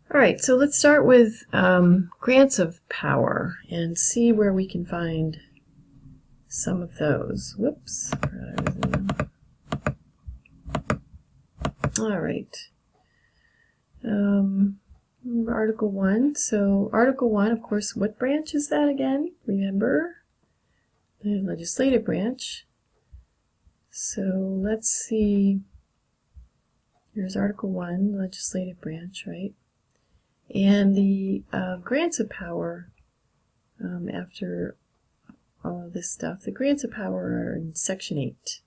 All right, so let's start with grants of power and see where we can find some of those. Whoops. All right. Article 1. So Article 1, of course, what branch is that again? Remember? The legislative branch. So let's see. Here's Article 1, legislative branch, right? And the grants of power, after all of this stuff, the grants of power are in Section 8.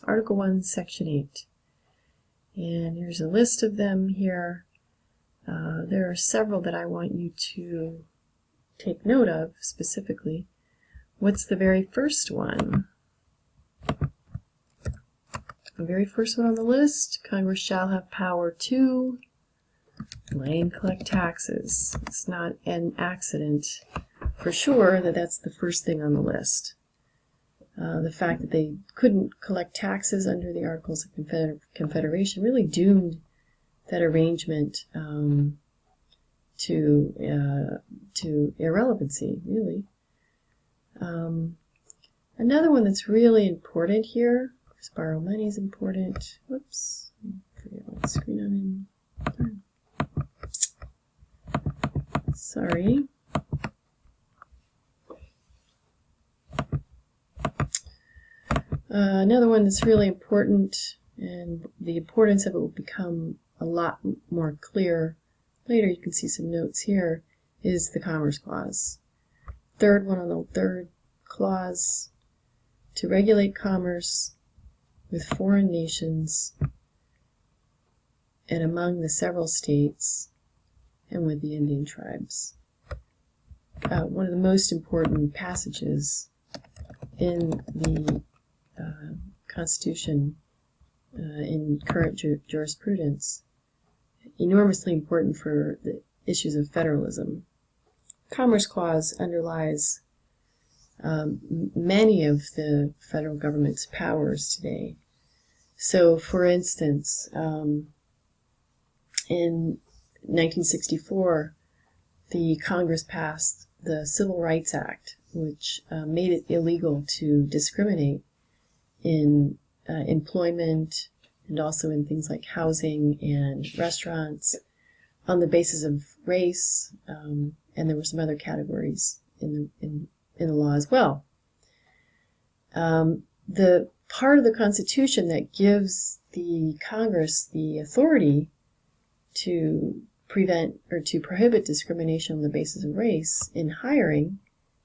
Article 1, Section 8. And here's a list of them here. There are several that I want you to take note of specifically. What's the very first one? The very first one on the list, Congress shall have power to lay and collect taxes. It's not an accident for sure that that's the first thing on the list. The fact that they couldn't collect taxes under the Articles of Confederation really doomed that arrangement to irrelevancy, really. Another one that's really important here, of course, borrow money is important. Whoops, I forget what screen I'm in. Sorry. Another one that's really important, and the importance of it will become a lot more clear later. You can see some notes here, is the Commerce Clause. Third one on the third clause, to regulate commerce with foreign nations and among the several states and with the Indian tribes. One of the most important passages in the Constitution in current jurisprudence, enormously important for the issues of federalism. Commerce Clause underlies many of the federal government's powers today. So, for instance, in 1964, the Congress passed the Civil Rights Act, which made it illegal to discriminate in employment and also in things like housing and restaurants on the basis of race, and there were some other categories in the law as well. The part of the Constitution that gives the Congress the authority to prevent or to prohibit discrimination on the basis of race in hiring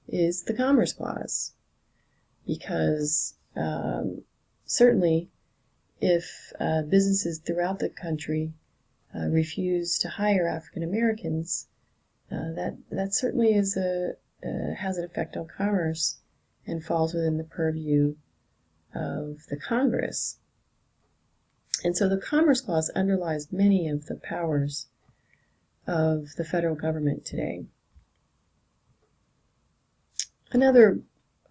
is the Commerce Clause, because certainly if businesses throughout the country refuse to hire African Americans, that certainly is has an effect on commerce and falls within the purview of the Congress. And so the Commerce Clause underlies many of the powers of the federal government today. Another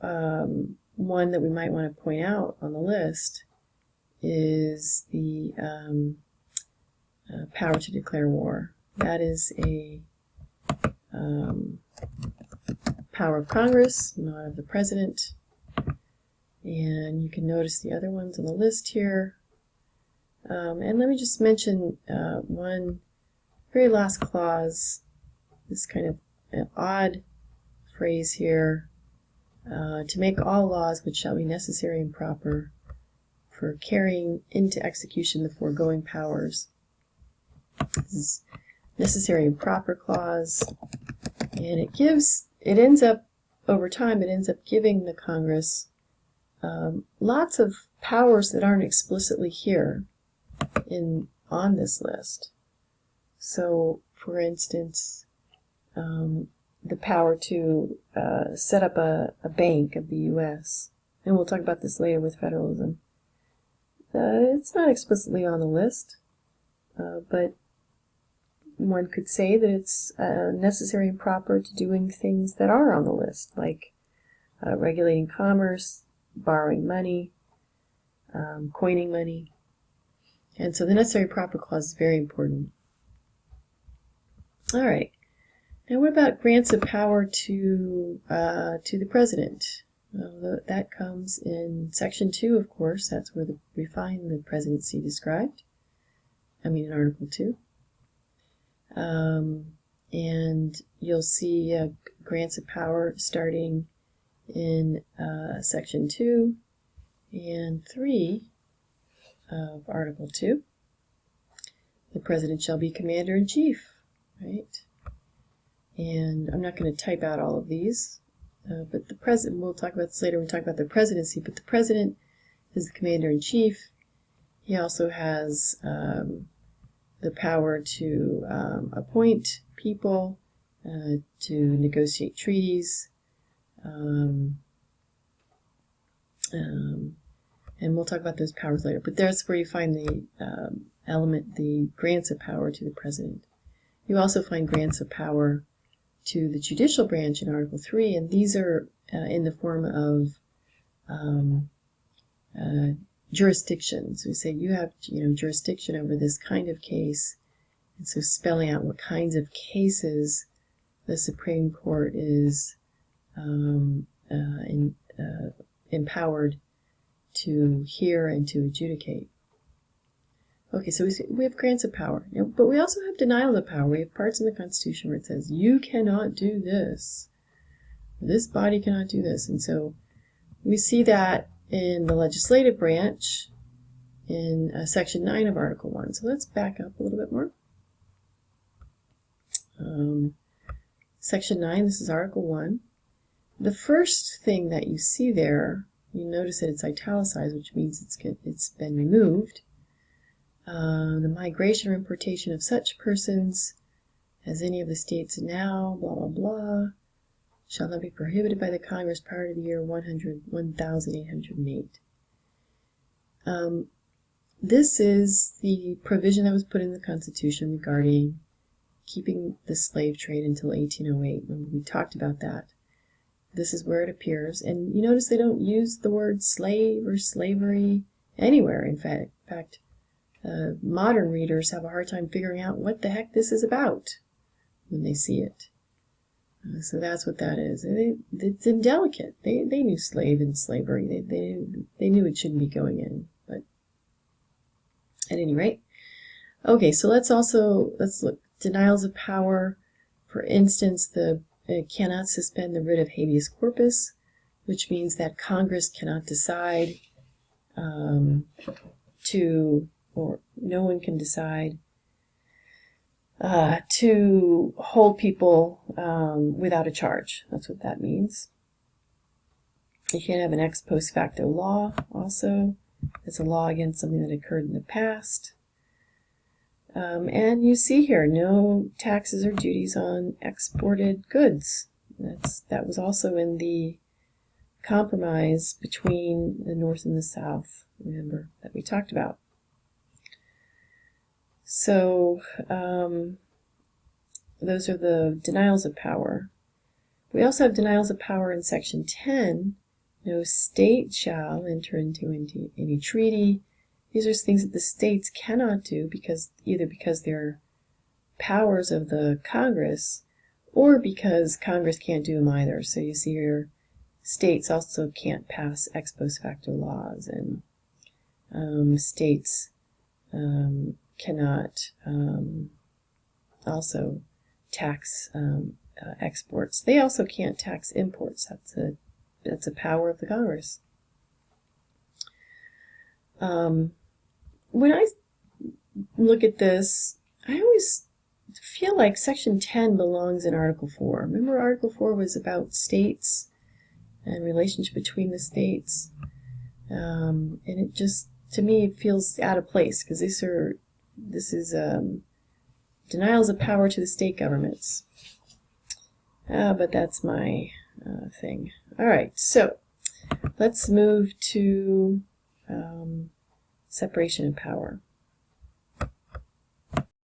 one that we might want to point out on the list is the power to declare war. That is a power of Congress, not of the President. And you can notice the other ones on the list here. And let me just mention one very last clause, this kind of odd phrase here, to make all laws which shall be necessary and proper for carrying into execution the foregoing powers. This is necessary and proper clause, and it ends up, over time, it ends up giving the Congress lots of powers that aren't explicitly here on this list. So, for instance, the power to set up a bank of the U.S., and we'll talk about this later with federalism. It's not explicitly on the list, but one could say that it's necessary and proper to doing things that are on the list, like regulating commerce, borrowing money, coining money. And so the necessary and proper clause is very important. All right. Now, what about grants of power to the president? Well, that comes in Section 2, of course. That's where we find the presidency described. I mean, in Article 2. And you'll see grants of power starting in Section 2 and 3 of Article 2. The president shall be commander-in-chief, right? And I'm not going to type out all of these, but the president, we'll talk about this later when we talk about the presidency, but the president is the commander-in-chief. He also has the power to appoint people, to negotiate treaties, and we'll talk about those powers later. But that's where you find the the grants of power to the president. You also find grants of power to the judicial branch in Article 3, and these are in the form of jurisdictions. We say you have jurisdiction over this kind of case, and so spelling out what kinds of cases the Supreme Court is empowered to hear and to adjudicate. Okay, so we have grants of power, but we also have denial of power. We have parts in the Constitution where it says, you cannot do this. This body cannot do this. And so we see that in the legislative branch in Section 9 of Article 1. So let's back up a little bit more. Section 9, this is Article 1. The first thing that you see there, you notice that it's italicized, which means it's been removed. The migration or importation of such persons as any of the states now, blah, blah, blah, shall not be prohibited by the Congress prior to the year 1808. This is the provision that was put in the Constitution regarding keeping the slave trade until 1808. When we talked about that, this is where it appears. And you notice they don't use the word slave or slavery anywhere. In fact, modern readers have a hard time figuring out what the heck this is about when they see it. So that's what that is. It's indelicate. They knew slave and slavery. They knew it shouldn't be going in. But at any rate, okay. So let's look denials of power. For instance, it cannot suspend the writ of habeas corpus, which means that Congress cannot decide or no one can decide to hold people without a charge. That's what that means. You can't have an ex post facto law also. It's a law against something that occurred in the past. And you see here, no taxes or duties on exported goods. That was also in the compromise between the North and the South, remember, that we talked about. So those are the denials of power. We also have denials of power in Section 10. No state shall enter into any treaty. These are things that the states cannot do either because they're powers of the Congress or because Congress can't do them either. So you see here, states also can't pass ex post facto laws, and states cannot also tax exports. They also can't tax imports. That's a power of the Congress. When I look at this, I always feel like Section 10 belongs in Article 4. Remember, Article 4 was about states and relationship between the states, and it just, to me, it feels out of place because this is denials of power to the state governments. But that's my thing. All right, so let's move to separation of power.